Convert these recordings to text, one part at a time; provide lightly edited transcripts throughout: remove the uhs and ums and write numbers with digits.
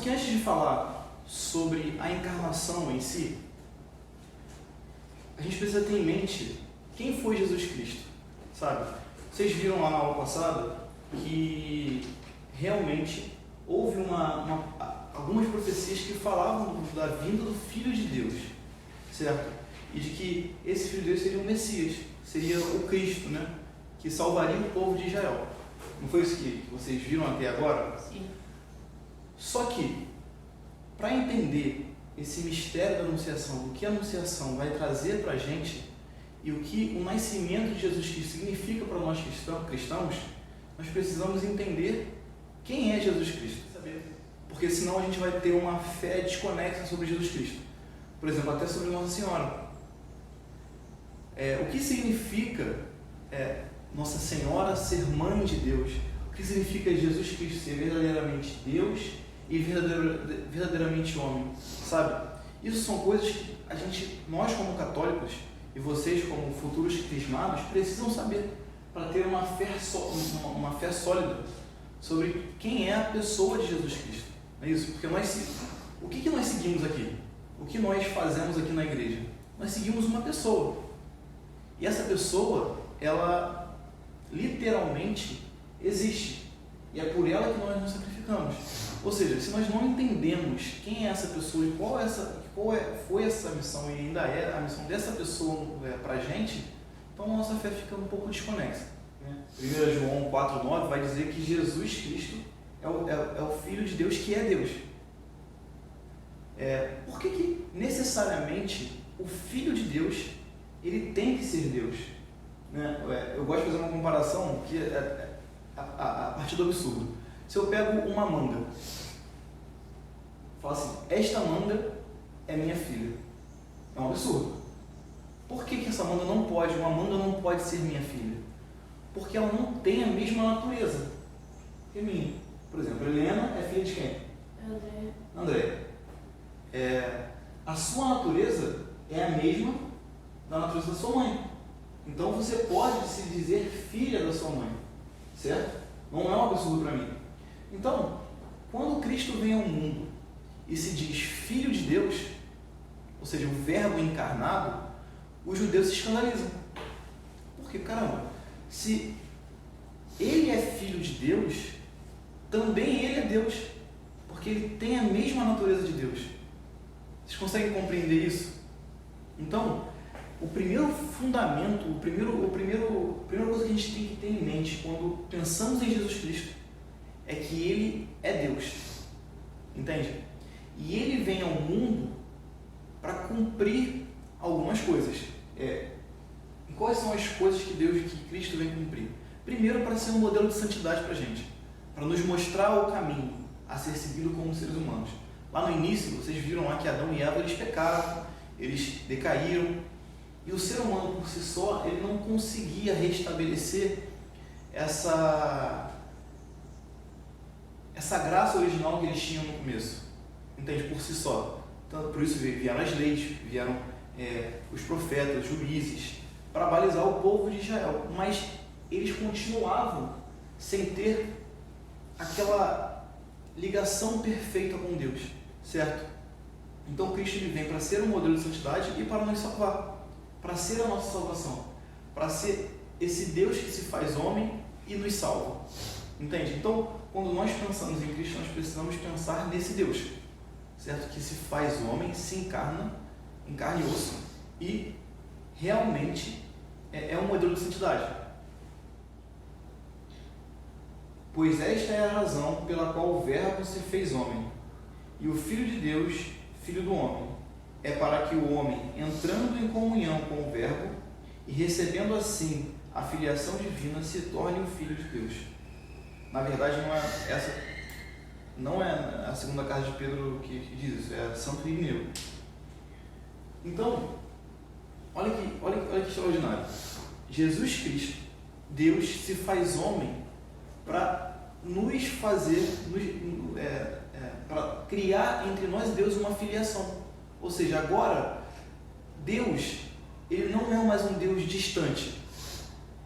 que antes de falar sobre a encarnação em si, a gente precisa ter em mente quem foi Jesus Cristo, sabe? Vocês viram lá na aula passada que realmente houve algumas profecias que falavam da vinda do Filho de Deus, certo? E de que esse Filho de Deus seria o Messias, seria o Cristo, né? Que salvaria o povo de Israel. Não foi isso que vocês viram até agora? Sim. Só que, para entender esse mistério da Anunciação, o que a Anunciação vai trazer para a gente e o que o nascimento de Jesus Cristo significa para nós cristãos, nós precisamos entender quem é Jesus Cristo. Porque senão a gente vai ter uma fé desconexa sobre Jesus Cristo. Por exemplo, até sobre Nossa Senhora. O que significa Nossa Senhora ser mãe de Deus? O que significa Jesus Cristo ser verdadeiramente Deus e verdadeiramente homem? Sabe? Isso são coisas que nós como católicos e vocês como futuros crismados precisam saber para ter uma fé sólida sobre quem é a pessoa de Jesus Cristo. Não é isso? Porque o que nós seguimos aqui? O que nós fazemos aqui na igreja? Nós seguimos uma pessoa. E essa pessoa, ela literalmente existe. E é por ela que nós nos sacrificamos. Ou seja, se nós não entendemos quem é essa pessoa e foi essa missão e ainda é a missão dessa pessoa para a gente, então a nossa fé fica um pouco desconexa. 1 João 4,9 vai dizer que Jesus Cristo é o Filho de Deus que é Deus. Por que necessariamente o Filho de Deus ele tem que ser Deus? Eu gosto de fazer uma comparação que a partir do absurdo. Se eu pego uma manga, falo assim, esta manga é minha filha. É um absurdo. Por que essa manga não pode, uma manga não pode ser minha filha? Porque ela não tem a mesma natureza que minha. Por exemplo, Helena é filha de quem? André. A sua natureza é a mesma da natureza da sua mãe. Então você pode se dizer filha da sua mãe, certo? Não é um absurdo para mim. Então, quando Cristo vem ao mundo e se diz filho de Deus, ou seja, o verbo encarnado, os judeus se escandalizam. Porque, caramba, se ele é filho de Deus, também ele é Deus, porque ele tem a mesma natureza de Deus. Vocês conseguem compreender isso? Então, o primeiro fundamento, a primeira coisa que a gente tem que ter em mente quando pensamos em Jesus Cristo é que ele é Deus. Entende? E ele vem ao mundo para cumprir algumas coisas. E quais são as coisas que Cristo vem cumprir? Primeiro, para ser um modelo de santidade para a gente, para nos mostrar o caminho a ser seguido como seres humanos. Lá no início, vocês viram lá que Adão e Eva eles pecaram, eles decaíram, e o ser humano por si só ele não conseguia restabelecer essa graça original que eles tinham no começo. Entende? Por si só. Então, por isso vieram as leis, vieram os profetas, os juízes, para balizar o povo de Israel. Mas eles continuavam sem ter aquela ligação perfeita com Deus, certo? Então Cristo ele vem para ser um modelo de santidade e para nos salvar, para ser a nossa salvação, para ser esse Deus que se faz homem e nos salva. Entende? Então, quando nós pensamos em Cristo, nós precisamos pensar nesse Deus, certo? Que se faz homem, se encarna, em carne e osso, e realmente é um modelo de santidade. Pois esta é a razão pela qual o Verbo se fez homem, e o Filho de Deus, Filho do homem, é para que o homem, entrando em comunhão com o Verbo e recebendo assim a filiação divina, se torne o Filho de Deus. Na verdade, não é a segunda carta de Pedro que diz isso, é Santo Irineu. Então, olha que extraordinário. Jesus Cristo, Deus, se faz homem para nos fazer, para criar entre nós e Deus uma filiação. Ou seja, agora, Deus, ele não é mais um Deus distante.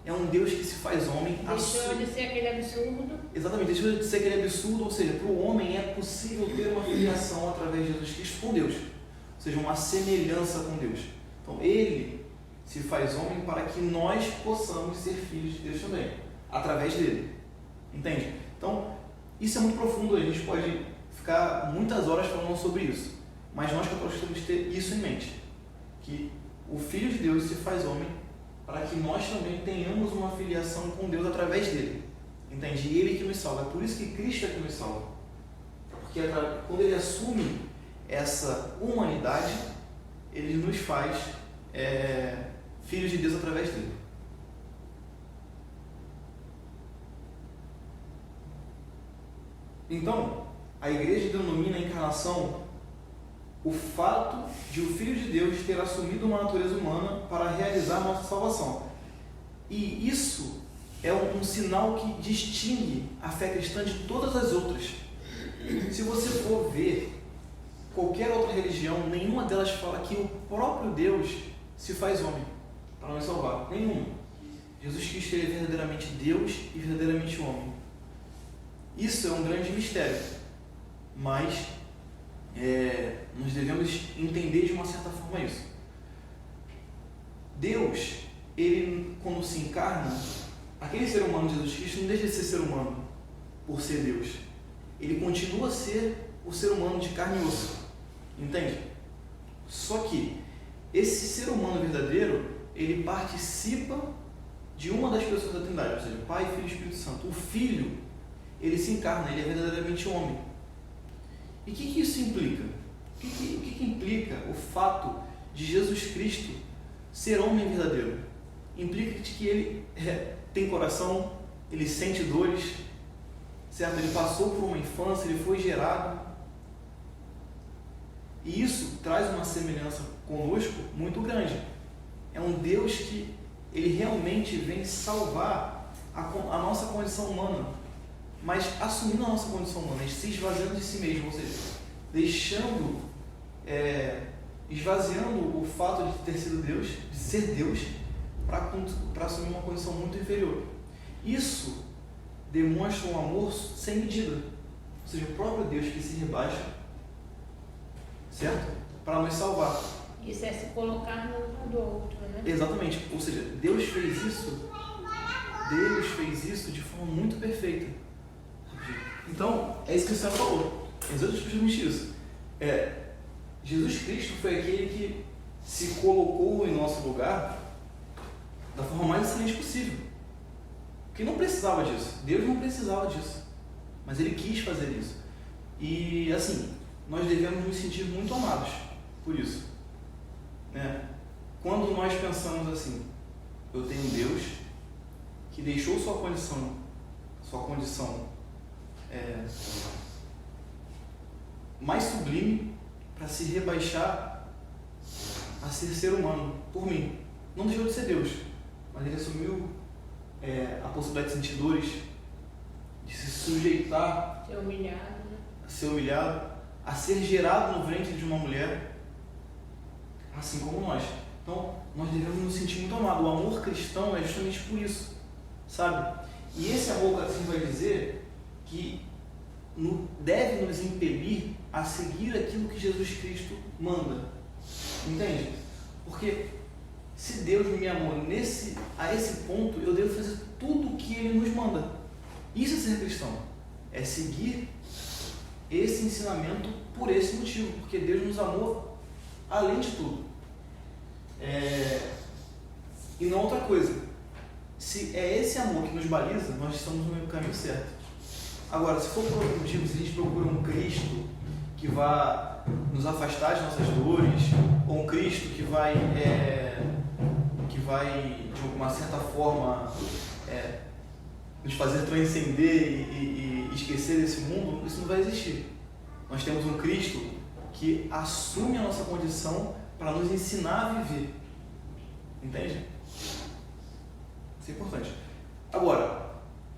é um Deus que se faz homem. Deixou de ser aquele absurdo. Exatamente, deixou de ser aquele absurdo, ou seja, para o homem é possível ter uma filiação através de Jesus Cristo com Deus, ou seja, uma semelhança com Deus. Então, ele se faz homem para que nós possamos ser filhos de Deus também, através dele. Entende? Então, isso é muito profundo, a gente pode ficar muitas horas falando sobre isso, mas nós católicos temos que ter isso em mente, que o Filho de Deus se faz homem para que nós também tenhamos uma filiação com Deus através dele. Entende? E ele que nos salva. É por isso que Cristo é que nos salva. Porque quando ele assume essa humanidade, ele nos faz filhos de Deus através dele. Então, a igreja denomina a encarnação o fato de o Filho de Deus ter assumido uma natureza humana para realizar a nossa salvação. E isso é um sinal que distingue a fé cristã de todas as outras. Se você for ver qualquer outra religião, nenhuma delas fala que o próprio Deus se faz homem para nos salvar. Nenhuma. Jesus Cristo é verdadeiramente Deus e verdadeiramente homem. Isso é um grande mistério, mas nós devemos entender de uma certa forma isso. Deus, ele quando se encarna, aquele ser humano de Jesus Cristo não deixa de ser ser humano por ser Deus. Ele continua a ser o ser humano de carne e osso. Entende? Só que esse ser humano verdadeiro, ele participa de uma das pessoas da Trindade, ou seja, Pai, Filho e Espírito Santo. O Filho, ele se encarna, ele é verdadeiramente homem. E o que isso implica? O que implica o fato de Jesus Cristo ser homem verdadeiro? Implica que ele tem coração, ele sente dores, certo? Ele passou por uma infância, ele foi gerado. E isso traz uma semelhança conosco muito grande. É um Deus que ele realmente vem salvar a nossa condição humana, mas assumindo a nossa condição humana, se esvaziando de si mesmo, ou seja, esvaziando o fato de ter sido Deus, de ser Deus, para assumir uma condição muito inferior. Isso demonstra um amor sem medida, ou seja, o próprio Deus que se rebaixa, certo? Para nos salvar. Isso é se colocar no lugar do outro, né? Exatamente, ou seja, Deus fez isso de forma muito perfeita. Então, é isso que o Senhor falou. Exatamente isso. Jesus Cristo foi aquele que se colocou em nosso lugar da forma mais excelente possível. Porque não precisava disso. Deus não precisava disso. Mas Ele quis fazer isso. E, assim, nós devemos nos sentir muito amados por isso. Né? Quando nós pensamos assim, eu tenho um Deus que deixou sua condição mais sublime para se rebaixar a ser humano por mim. Não deixou de ser Deus, mas ele assumiu a possibilidade de sentir dores, de se sujeitar, ser humilhado, a ser gerado no ventre de uma mulher, assim como nós. Então, nós devemos nos sentir muito amados. O amor cristão é justamente por isso, sabe? E esse amor que assim vai dizer que deve nos impelir a seguir aquilo que Jesus Cristo manda. Entende? Porque se Deus me amou a esse ponto, eu devo fazer tudo o que Ele nos manda. Isso é ser cristão. É seguir esse ensinamento por esse motivo. Porque Deus nos amou além de tudo. E não outra coisa. Se é esse amor que nos baliza, nós estamos no caminho certo. Agora, se for por outro motivo, se a gente procura um Cristo que vai nos afastar de nossas dores, ou um Cristo que vai de uma certa forma, nos fazer transcender e esquecer desse mundo, isso não vai existir. Nós temos um Cristo que assume a nossa condição para nos ensinar a viver. Entende? Isso é importante. Agora,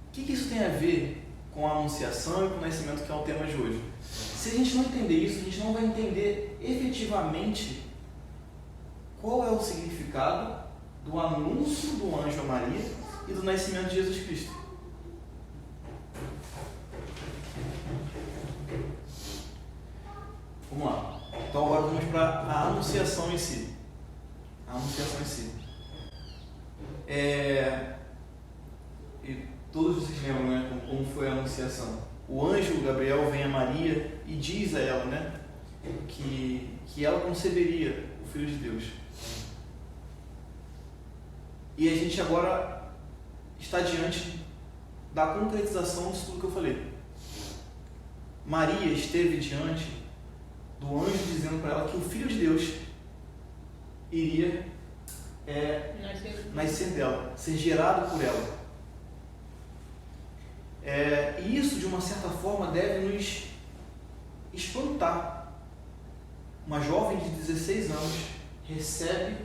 o que isso tem a ver com a anunciação e com o nascimento, que é o tema de hoje? Se a gente não entender isso, a gente não vai entender efetivamente qual é o significado do anúncio do anjo a Maria e do nascimento de Jesus Cristo. Vamos lá. Então agora vamos para a anunciação em si. A anunciação em si. E todos vocês lembram, né, como foi a anunciação. O anjo Gabriel vem a Maria e diz a ela, né, que ela conceberia o Filho de Deus. E a gente agora está diante da concretização disso tudo que eu falei. Maria esteve diante do anjo dizendo para ela que o Filho de Deus iria nascer dela, ser gerado por ela. E isso, de uma certa forma, deve nos espantar. Uma jovem de 16 anos recebe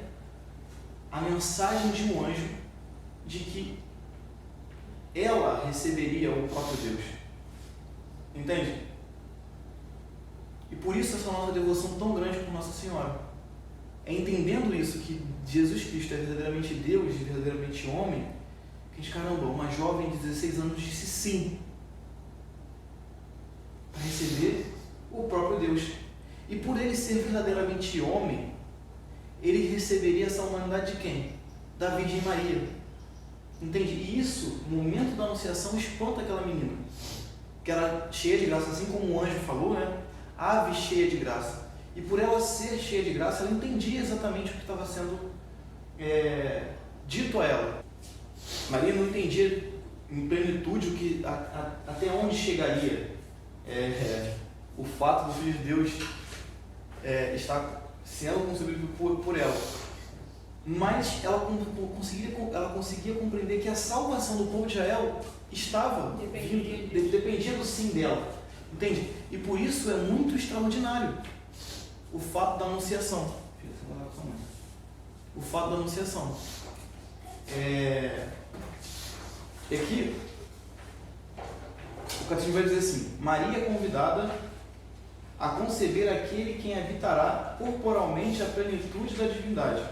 a mensagem de um anjo de que ela receberia o próprio Deus. Entende? E por isso essa nossa devoção tão grande por Nossa Senhora. É entendendo isso, que Jesus Cristo é verdadeiramente Deus e verdadeiramente homem, que a gente, caramba, uma jovem de 16 anos disse sim para receber o próprio Deus. E por ele ser verdadeiramente homem, ele receberia essa humanidade de quem? Da Virgem Maria. Entende? E isso, no momento da anunciação, espanta aquela menina, que era cheia de graça, assim como o anjo falou, né? Ave cheia de graça. E por ela ser cheia de graça, ela entendia exatamente o que estava sendo dito a ela. Maria não entendia em plenitude o que, até onde chegaria o fato do Filho de Deus estar sendo concebido por ela. Mas ela conseguia compreender que a salvação do povo de Israel dependia do sim dela. Entende? E por isso é muito extraordinário o fato da anunciação. O fato da anunciação. Aqui, o catecismo vai dizer assim: Maria é convidada a conceber aquele quem habitará corporalmente a plenitude da divindade.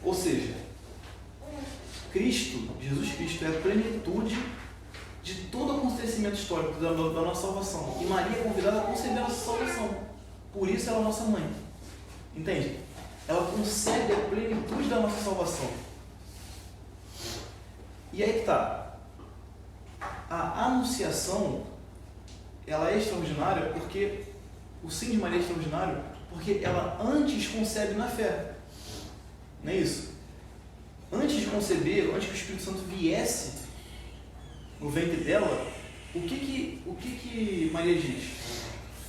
Ou seja, Cristo, Jesus Cristo, é a plenitude de todo acontecimento histórico da nossa salvação. E Maria é convidada a conceber a nossa salvação. Por isso ela é a nossa mãe. Entende? Ela concebe a plenitude da nossa salvação. E aí que está. A anunciação, ela é extraordinária porque o sim de Maria é extraordinário porque ela antes concebe na fé. Não é isso? Antes de conceber, antes que o Espírito Santo viesse no ventre dela, o que Maria diz?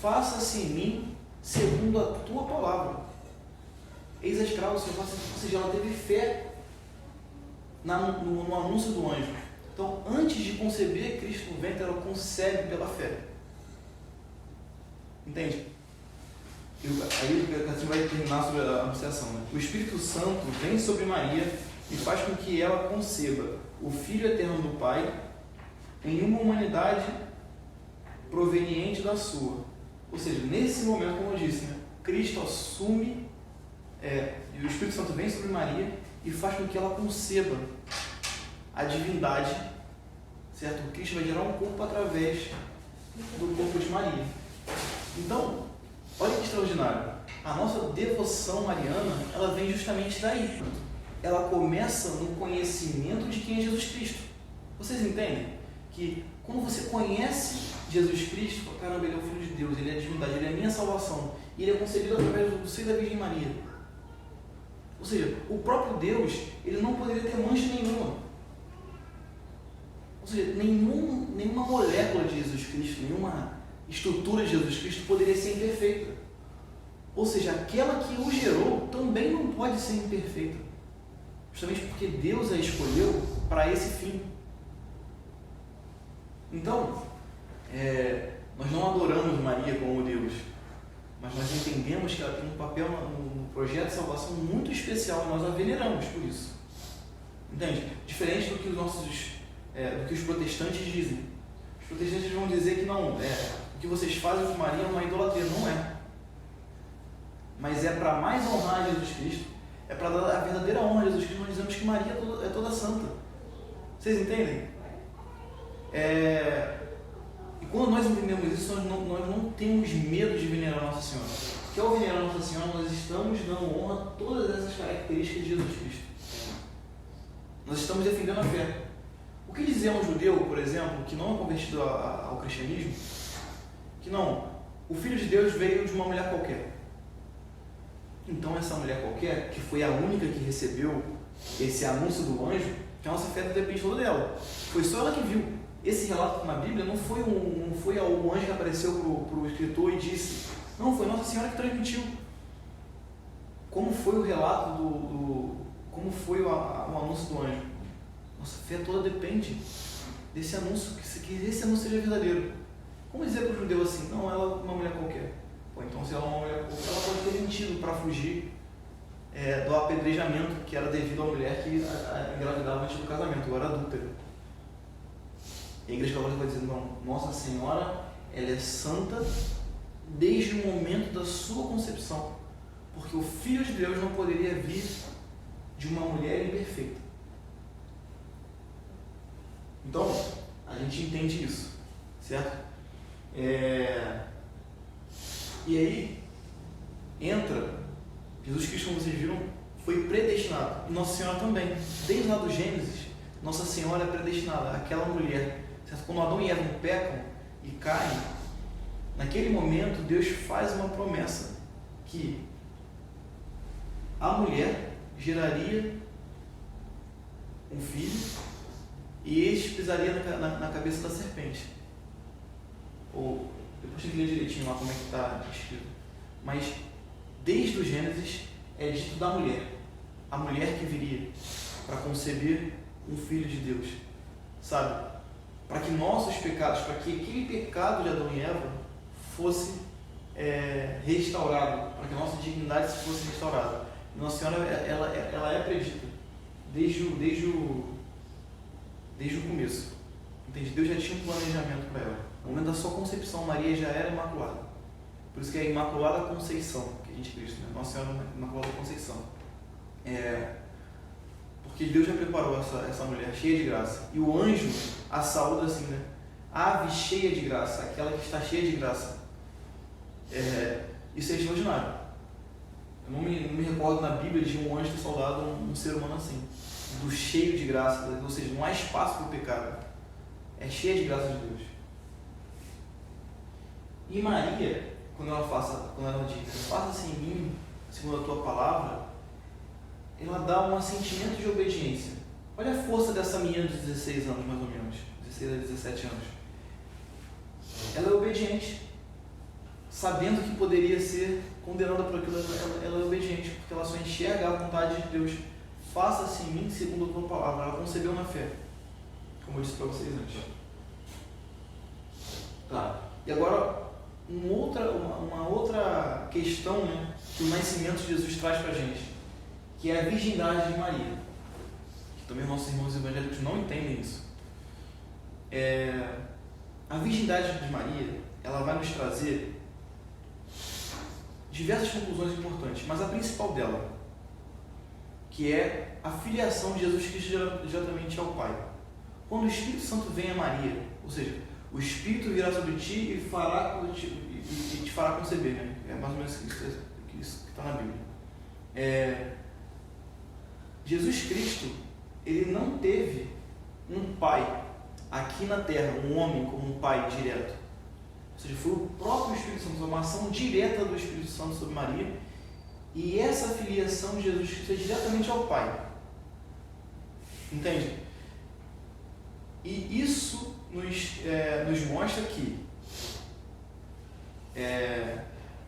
Faça-se em mim segundo a tua palavra. Eis a escrava do Senhor. Ou seja, ela teve fé no anúncio do anjo. Então, antes de conceber Cristo no ventre, ela concebe pela fé. Entende? Aí o catecismo vai terminar sobre a anunciação. Né? O Espírito Santo vem sobre Maria e faz com que ela conceba o Filho eterno do Pai em uma humanidade proveniente da sua. Ou seja, nesse momento, como eu disse, né, Cristo assume, e o Espírito Santo vem sobre Maria e faz com que ela conceba a divindade, certo? Cristo vai gerar um corpo através do corpo de Maria. Então, olha que extraordinário. A nossa devoção mariana, ela vem justamente daí. Ela começa no conhecimento de quem é Jesus Cristo. Vocês entendem? Que quando você conhece Jesus Cristo, caramba, ele é o Filho de Deus, ele é a divindade, ele é a minha salvação, e ele é concebido através do seio da Virgem Maria. Ou seja, o próprio Deus, ele não poderia ter mancha nenhuma. Ou seja, nenhuma molécula de Jesus Cristo, nenhuma estrutura de Jesus Cristo poderia ser imperfeita. Ou seja, aquela que o gerou também não pode ser imperfeita. Justamente porque Deus a escolheu para esse fim. Então, nós não adoramos Maria como Deus, mas nós entendemos que ela tem um papel no projeto de salvação muito especial e nós a veneramos por isso. Entende? Diferente do que do que os protestantes dizem. Os protestantes vão dizer que não, o que vocês fazem com Maria é uma idolatria. Não é. Mas é para mais honrar Jesus Cristo, é para dar a verdadeira honra a Jesus Cristo. Nós dizemos que Maria é toda santa. Vocês entendem? E quando nós entendemos isso, nós não temos medo de venerar Nossa Senhora. Porque ao venerar Nossa Senhora, nós estamos dando honra a todas essas características de Jesus Cristo. Nós estamos defendendo a fé. O que dizer a um judeu, por exemplo, que não é convertido ao cristianismo, que não, o Filho de Deus veio de uma mulher qualquer. Então essa mulher qualquer, que foi a única que recebeu esse anúncio do anjo, que a nossa fé depende toda dela. Foi só ela que viu. Esse relato na Bíblia não foi o anjo que apareceu para o escritor e disse, não, foi Nossa Senhora que transmitiu. Como foi o relato como foi o anúncio do anjo? Nossa fé toda depende desse anúncio, que esse anúncio seja verdadeiro. Como dizer para o judeu assim, não, ela é uma mulher qualquer. Pô, então se ela é uma mulher qualquer, ela pode ter mentido para fugir do apedrejamento que era devido à mulher que engravidava antes do casamento, agora adúltera. E a Igreja Católica vai dizer, não, Nossa Senhora, ela é santa desde o momento da sua concepção, porque o Filho de Deus não poderia vir de uma mulher imperfeita. Então, a gente entende isso, certo? E aí, entra, Jesus Cristo, como vocês viram, foi predestinado, e Nossa Senhora também. Desde lá do Gênesis, Nossa Senhora é predestinada, aquela mulher, certo? Quando Adão e Eva pecam e caem, naquele momento Deus faz uma promessa, que a mulher geraria um filho, e este pisaria na cabeça da serpente. Ou, depois tem que ler direitinho lá como é que está escrito. Mas, desde o Gênesis, é dito da mulher. A mulher que viria para conceber um filho de Deus. Sabe? Para que nossos pecados, para que aquele pecado de Adão e Eva fosse restaurado. Para que a nossa dignidade fosse restaurada. E Nossa Senhora, ela é predita. Desde o começo. Entende? Deus já tinha um planejamento para ela. No momento da sua concepção, Maria já era imaculada. Por isso que é a Imaculada Conceição, que a gente diz, né? Nossa Senhora Imaculada Conceição. Porque Deus já preparou essa mulher cheia de graça. E o anjo a saúda assim, né? Ave cheia de graça, aquela que está cheia de graça. Isso é extraordinário. Eu não me recordo na Bíblia de um anjo ter saudado um ser humano assim. Do cheio de graça, ou seja, não há espaço para o pecado, é cheia de graça de Deus. E Maria, quando ela diz, faça-se em mim, segundo a tua palavra, ela dá um sentimento de obediência. Olha a força dessa menina de 16 anos, mais ou menos, 16 a 17 anos. Ela é obediente, sabendo que poderia ser condenada por aquilo, ela é obediente, porque ela só enxerga a vontade de Deus. Faça-se em mim segundo a tua palavra. Ela concebeu na fé, como eu disse para vocês antes. Tá. E agora, uma outra questão, né, que o nascimento de Jesus traz para a gente, que é a virgindade de Maria. Que também nossos irmãos evangélicos não entendem isso. A virgindade de Maria, ela vai nos trazer diversas conclusões importantes, mas a principal dela, que é a filiação de Jesus Cristo diretamente ao Pai. Quando o Espírito Santo vem a Maria, ou seja, o Espírito virá sobre ti e te fará conceber, né? É mais ou menos isso que está na Bíblia. Jesus Cristo, ele não teve um pai aqui na Terra, um homem como um pai direto. Ou seja, foi o próprio Espírito Santo, uma ação direta do Espírito Santo sobre Maria. E essa filiação de Jesus Cristo é diretamente ao Pai. Entende? E isso nos mostra que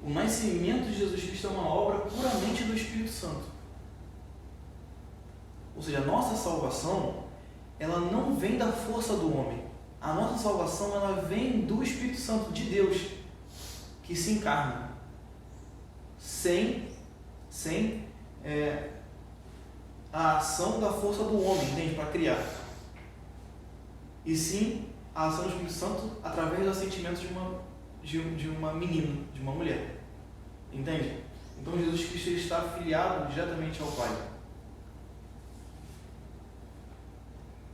o nascimento de Jesus Cristo é uma obra puramente do Espírito Santo. Ou seja, a nossa salvação, ela não vem da força do homem. A nossa salvação, ela vem do Espírito Santo, de Deus, que se encarna. Sem a ação da força do homem, entende? Para criar. E sim a ação do Espírito Santo através dos sentimentos de uma menina, de uma mulher. Entende? Então Jesus Cristo ele está afiliado diretamente ao Pai.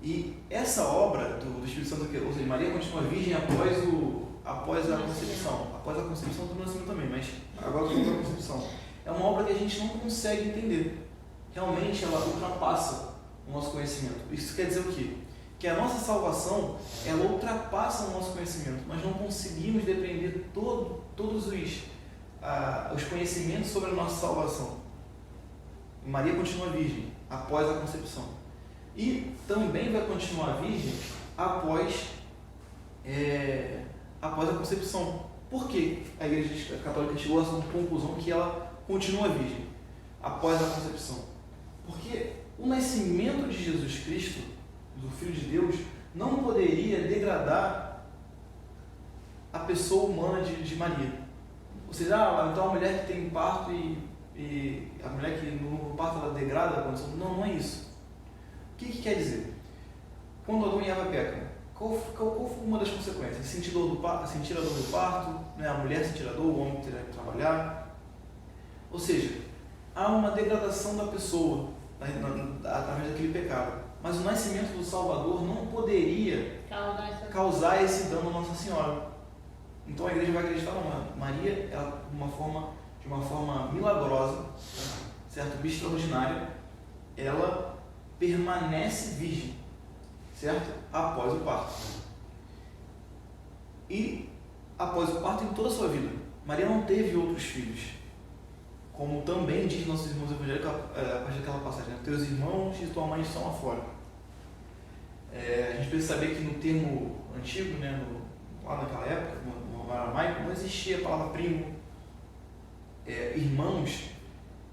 E essa obra do Espírito Santo, ou seja, Maria continua virgem após a concepção. Após a concepção do nascimento também, mas agora após a concepção. É uma obra que a gente não consegue entender. Realmente ela ultrapassa o nosso conhecimento. Isso quer dizer o quê? Que a nossa salvação, ela ultrapassa o nosso conhecimento. Nós não conseguimos depreender todos os conhecimentos sobre a nossa salvação. Maria continua virgem após a concepção. E também vai continuar virgem após a concepção. Por que a Igreja Católica chegou a essa conclusão que ela continua virgem após a concepção? Porque o nascimento de Jesus Cristo, do Filho de Deus, não poderia degradar a pessoa humana de Maria. Ou seja, então a mulher que tem parto e a mulher que no parto ela degrada a condição. Não é isso. O que quer dizer? Quando Adão e Eva pecam, qual foi uma das consequências? Sentir a dor do parto, né? A mulher sentir a dor, o homem terá que trabalhar. Ou seja, há uma degradação da pessoa através daquele pecado. Mas o nascimento do Salvador não poderia causar esse dano a Nossa Senhora. Então a igreja vai acreditar, não, Maria, ela, de uma forma milagrosa, certo? Extraordinária, ela permanece virgem, certo? Após o parto. E após o parto, em toda a sua vida, Maria não teve outros filhos. Como também diz nossos irmãos evangélicos a partir daquela passagem, né? Teus irmãos e tua mãe estão lá fora. A gente precisa saber que no termo antigo, né, lá naquela época, no aramaico, não existia a palavra primo. Irmãos,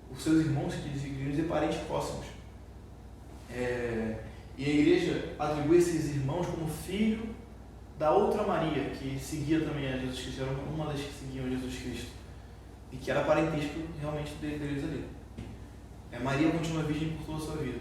os seus irmãos que queriam dizer parentes próximos. E a igreja atribui esses irmãos como filho da outra Maria, que seguia também a Jesus Cristo, era uma das que seguiam Jesus Cristo. E que era parentesco realmente deles ali. Maria continua virgem por toda a sua vida.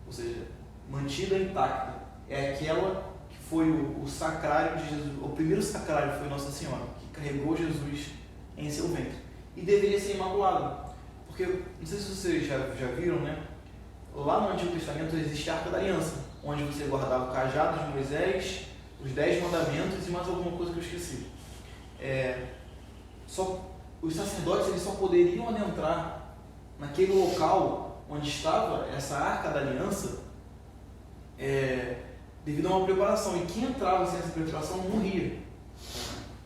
Ou seja, mantida intacta. É aquela que foi o sacrário de Jesus. O primeiro sacrário foi Nossa Senhora, que carregou Jesus em seu ventre. E deveria ser imaculada. Porque, não sei se vocês já viram, né? Lá no Antigo Testamento existe a Arca da Aliança, onde você guardava o cajado de Moisés, os 10 mandamentos e mais alguma coisa que eu esqueci. Os sacerdotes eles só poderiam adentrar naquele local onde estava essa Arca da Aliança devido a uma preparação. E quem entrava sem essa preparação morria.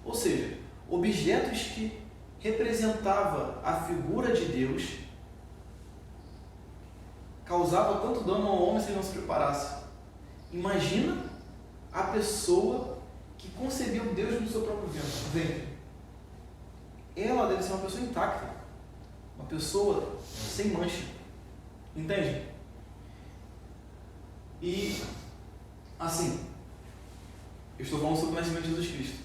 Ou seja, objetos que representavam a figura de Deus causavam tanto dano ao homem se ele não se preparasse. Imagina a pessoa que concebeu Deus no seu próprio ventre. Ela deve ser uma pessoa intacta, uma pessoa sem mancha, entende? E, assim, eu estou falando sobre o nascimento de Jesus Cristo.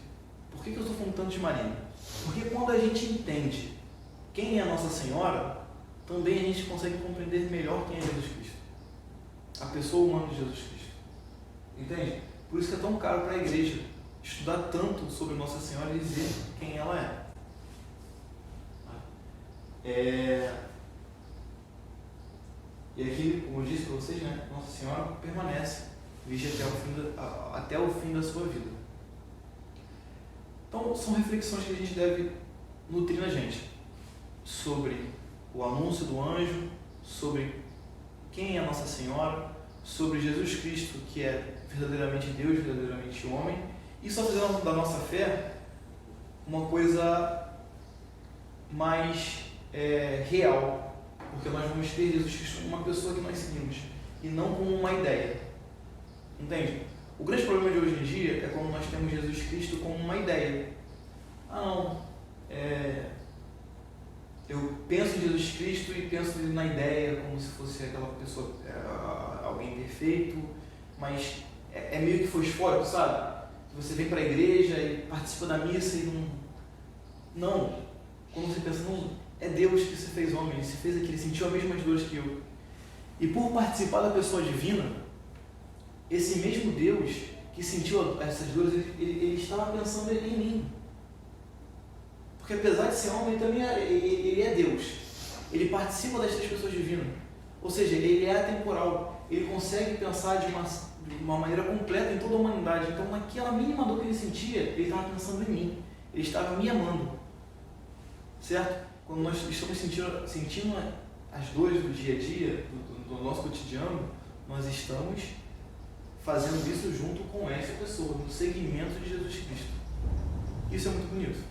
Por que eu estou falando tanto de Maria? Porque quando a gente entende quem é a Nossa Senhora, também a gente consegue compreender melhor quem é Jesus Cristo, a pessoa humana de Jesus Cristo, entende? Por isso que é tão caro para a igreja estudar tanto sobre Nossa Senhora e dizer quem ela é. E aqui, como eu disse para vocês, né, Nossa Senhora permanece virgem até o fim da sua vida. Então, são reflexões que a gente deve nutrir na gente sobre o anúncio do anjo, sobre quem é a Nossa Senhora, sobre Jesus Cristo, que é verdadeiramente Deus, verdadeiramente homem, e só fazendo da nossa fé uma coisa mais real, porque nós vamos ter Jesus Cristo como uma pessoa que nós seguimos e não como uma ideia, entende? O grande problema de hoje em dia é quando nós temos Jesus Cristo como uma ideia. Eu penso em Jesus Cristo e penso na ideia como se fosse aquela pessoa, alguém perfeito, mas é meio que fosfórico, sabe? Você vem para a igreja e participa da missa e não. Quando você pensa, é Deus que se fez homem, ele se fez aqui, ele sentiu as mesmas dores que eu. E por participar da pessoa divina, esse mesmo Deus que sentiu essas dores, ele estava pensando em mim. Porque apesar de ser homem, também ele é Deus. Ele participa das três pessoas divinas. Ou seja, ele é atemporal. Ele consegue pensar de uma maneira completa em toda a humanidade. Então, naquela mínima dor que ele sentia, ele estava pensando em mim. Ele estava me amando. Certo? Quando nós estamos sentindo as dores do dia a dia, do nosso cotidiano, nós estamos fazendo isso junto com essa pessoa, no seguimento de Jesus Cristo. Isso é muito bonito.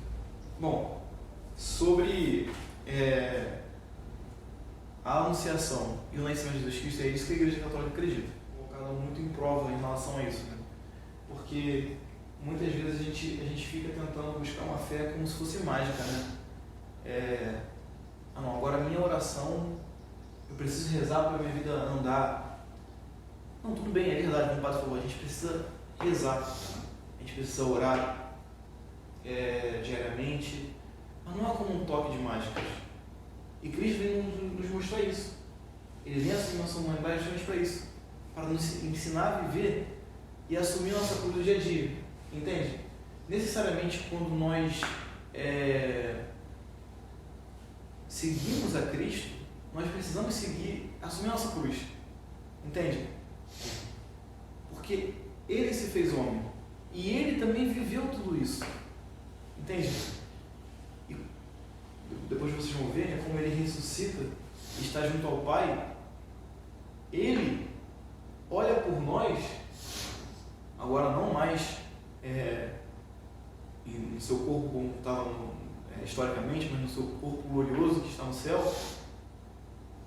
Bom, sobre a anunciação e o nascimento de Jesus Cristo, é isso que a Igreja Católica acredita. Colocado muito em prova em relação a isso, né? Porque muitas vezes a gente fica tentando buscar uma fé como se fosse mágica, né? Não, agora a minha oração, eu preciso rezar para a minha vida andar. Não, tudo bem, é verdade, como o padre falou, a gente precisa rezar, a gente precisa orar diariamente, mas não é como um toque de mágicas. E Cristo vem nos mostrar isso. Ele vem assumir nossa humanidade justamente para isso, para nos ensinar a viver e assumir nossa cruz do dia a dia. Entende? Necessariamente quando nós seguimos a Cristo, nós precisamos assumir a nossa cruz. Entende? Porque Ele se fez homem e Ele também viveu tudo isso. Entende? E depois vocês vão ver, né, como Ele ressuscita e está junto ao Pai. Ele olha por nós, agora não mais no seu corpo como estava historicamente, mas no seu corpo glorioso que está no céu.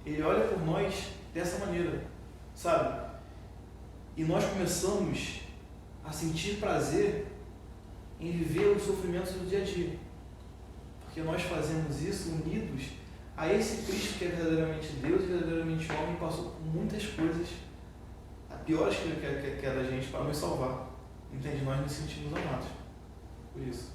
Ele olha por nós dessa maneira, sabe? E nós começamos a sentir prazer em viver os sofrimentos do dia a dia, porque nós fazemos isso unidos a esse Cristo que é verdadeiramente Deus e verdadeiramente homem, e passou por muitas coisas piores que é da gente para nos salvar. Entende? Nós nos sentimos amados por isso.